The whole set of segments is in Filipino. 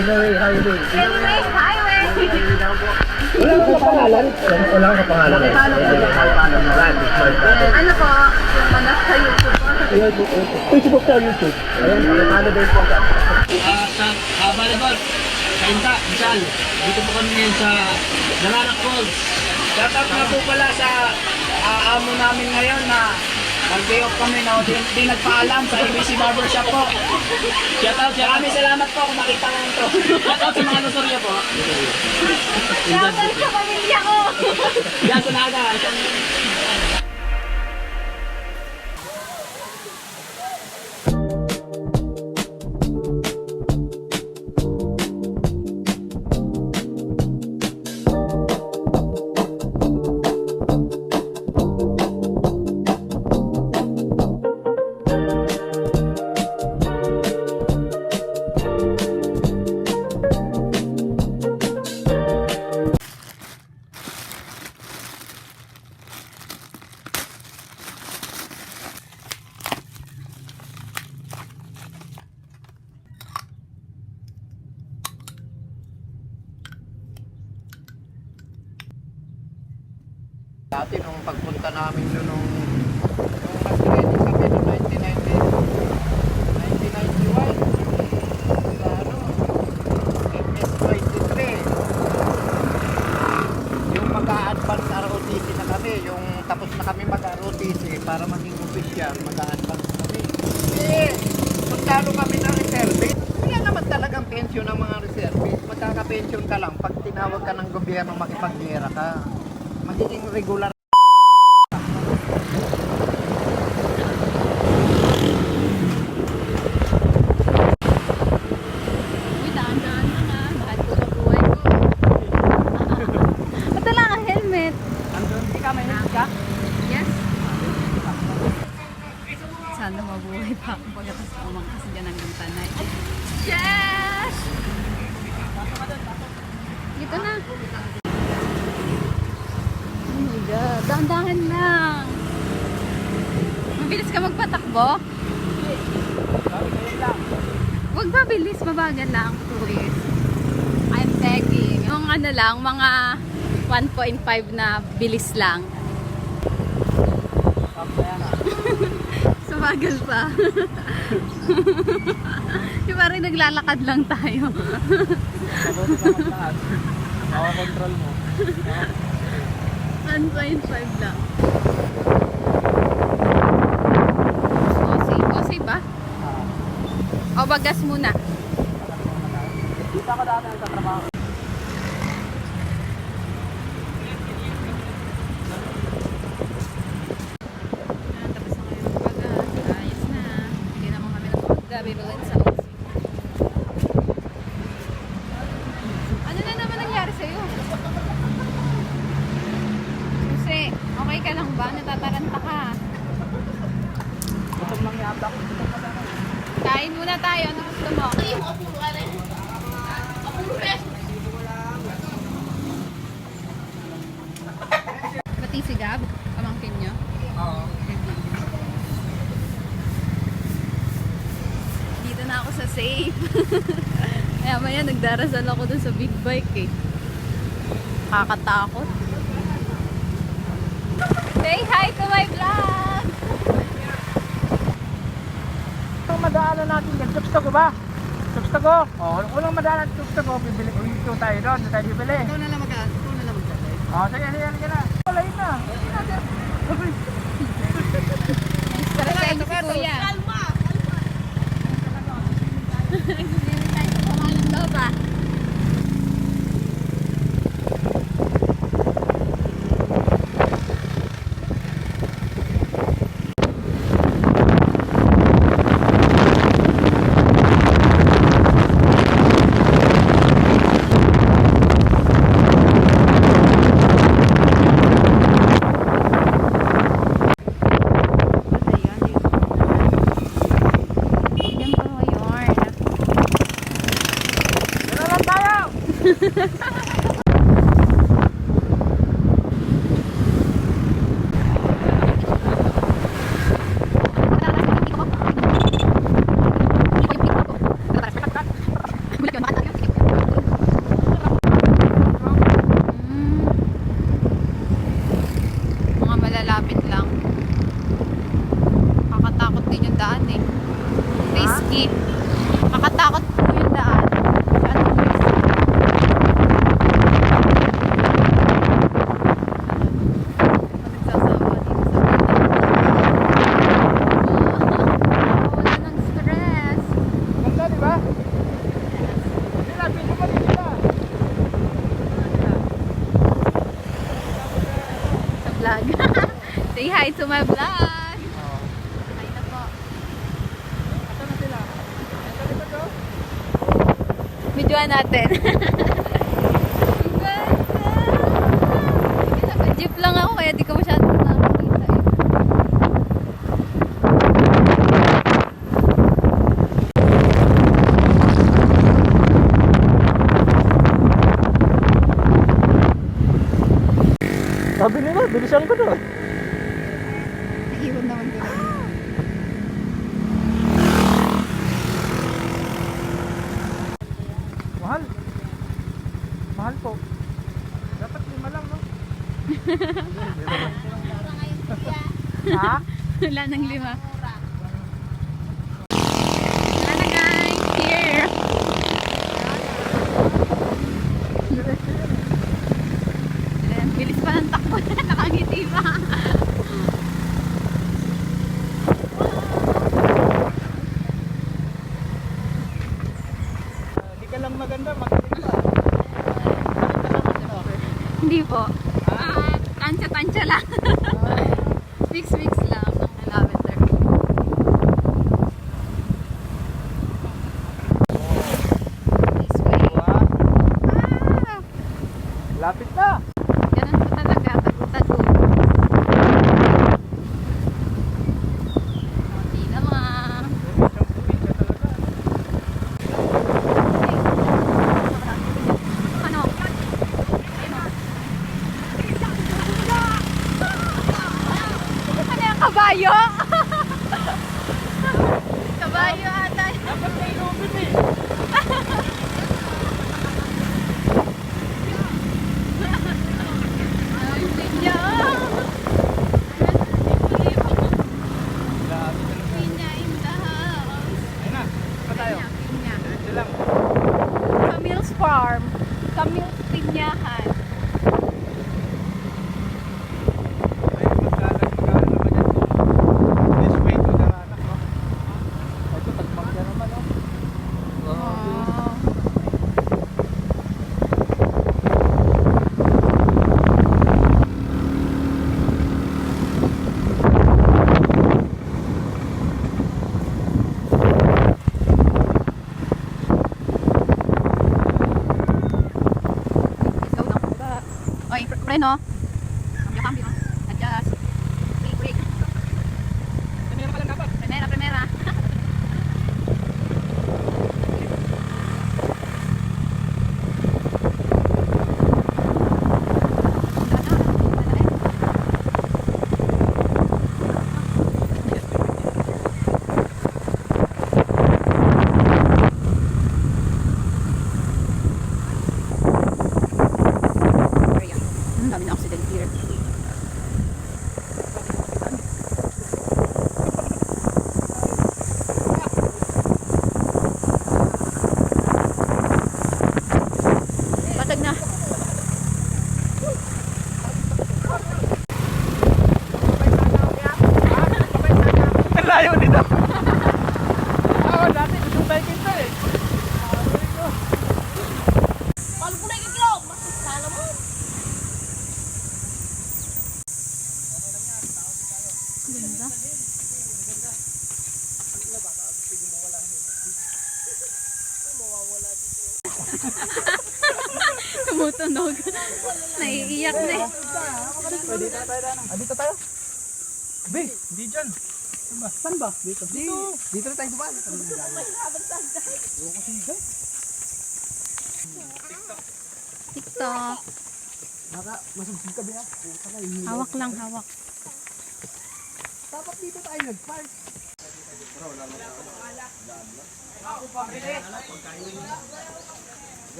Highway. Highway. Wala kang kapangalan? Wala kang kapangalan. Ano po? Manas sa YouTube po. Facebook sa YouTube. Ayan, paano din po ka? Volleyball, Kainta, Misal. Dito po kami ngayon sa Naranak Falls. Shoutout na po pala sa amo namin ngayon na mag-day off kami na di nagpaalam sa ABC Barbershop po. Shoutout, maraming salamat po kung nakita ko ito. Shoutout sa mga Lusoria po. Shoutout sa pamilya ko. Yan, Sunaga. Dati nung pagpunta namin doon nung nag-training kami noong 1991 sa MS-23 yung mag-a-advance ROTC na kami, yung tapos na kami mag-ROTC para maging official, mag-a-advance kami. Magkano kami ng reservist? Wala naman talagang pensyon ng mga reservist. Magkaka-pensyon ka lang pag tinawag ka ng gobyerno makipag-gera ka. Magiging regular. Uy, daan-daan na nga. Bahal ko sa buhay ko. Ba't wala kang helmet? Andun, hindi ka may helmet ka? Yes. Sana mabuhay pa ako pagkatapos umangkas dyan hanggang tanay. Yes! Dito na. Oh my God. Dahan-dahan lang. Mabilis ka magpatakbo? Huwag mabilis. Mabagal lang. Please. I'm begging. Yung ano lang, mga 1.5 na bilis lang. Sumagal pa. Di ba rin naglalakad lang tayo? Control mo. 1.5 lang. O ba? O bagas muna. Dito ako dati sa trabaho. Tapos na kayo magbagas. Ayos na. Hindi naman kami nagpagabi bagan sa OC. Ano na naman nangyari sa'yo? Susi, okay ka lang ba? Natataranta ka. Gutom lang yata ako. Kain muna tayo. Ano gusto mo? Pati si Gab? Pamangkin nyo? Oo. Dito na ako sa safe. Kaya maya nagdarasal ako dun sa big bike eh. Kakatakot. Say hi to my vlog! Unang madaanan natin yan, Tukstago ba? Tukstago? Oo, unang madaanan natin Tukstago, bibili ko ito tayo doon, doon tayo bibili. Ikaw na lang mag-aaral, ikaw na lang mag-aaral. Oo, sige na. Wala yun na. Para sa inyo si Kuya. Kalma! Nagsisili tayo sa pangalan daw ba? Say to my vlog. Ay na po. Ito na sila. Ito na ito. Videoan natin. Naka-jeep lang ako kaya di ko masyadong nakakita eh. Sabi nila, bilisan ko na. Naiwan naman ko. Mahal. Mahal po. Dapat 5 lang, no? Ha? Wala nang 5. Wala na guys. Here. Ayan, bilis pa ng takbo. Nakangiti pa. Hindi ka lang maganda, magaling ka. Hindi po. Tansya-tansya lang. Mix-mix lang ng lavender. This way. Ah! Lapit na. Ganun po talaga. Tago-tago. Hindi naman. Ano? Ano yung kabayo? Kabayo ata. Dapat may lubid eh. Ay, pinya. Pinya in the house. Ayun na. Pa tayo. Pinya. Diretso lang. Camille's Farm. Camille's Pinyahan. Ay, magkakaroon naman yan. This way to Daranak, no? Ito, tagmangga naman, no? Wow. Ikaw lang po ba? Oy, preno. Cambio, cambio. Adjust. Brake, brake. Primero ka lang dapat. Primera, primera. Ang dami na accident here. Patag na. Ang layo nito. Oo, dati gusto tayo kita eh. Ganda. Tumutunog. Naiiyak na eh. Dito tayo, Danang. Dito tayo. Be, di dyan. Saan ba? Dito. Dito na tayo dumaan. TikTok. Baka masubsig ka ba? Hawak lang, hawak. Dapat dito tayo nag-park.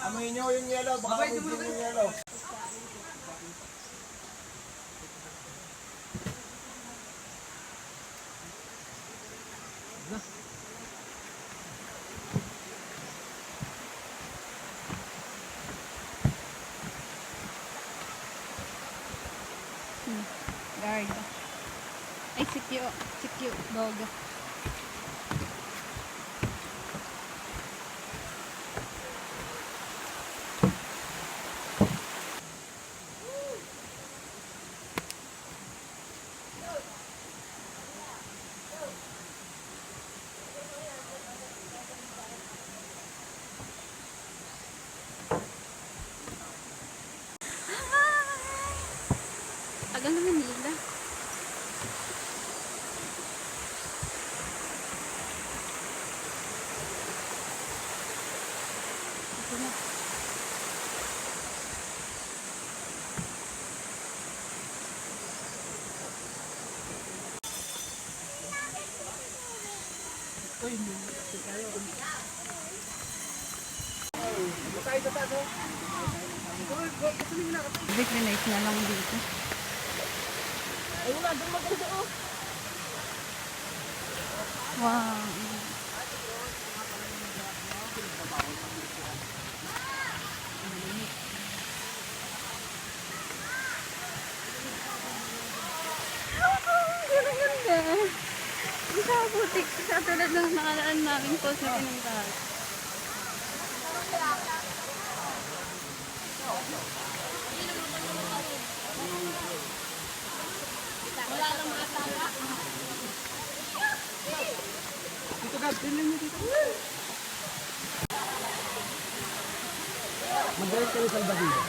Amoy nyo yung yellow. Baka amoy din yung yellow. Guard. Ay, si cute. Si cute dog. Uy, tayo. Tayo sa taas, oh. Recognize na lang dito. Ay, wala, doon maganda, oh. Wow. Ganda. Hindi siya butik. Sa tulad ng nakaraan namin post na pinuntahan. Wala lang mga tala. Dito, Gab, tingnan niyo dito. Mag-drive kayo sa Albadillo.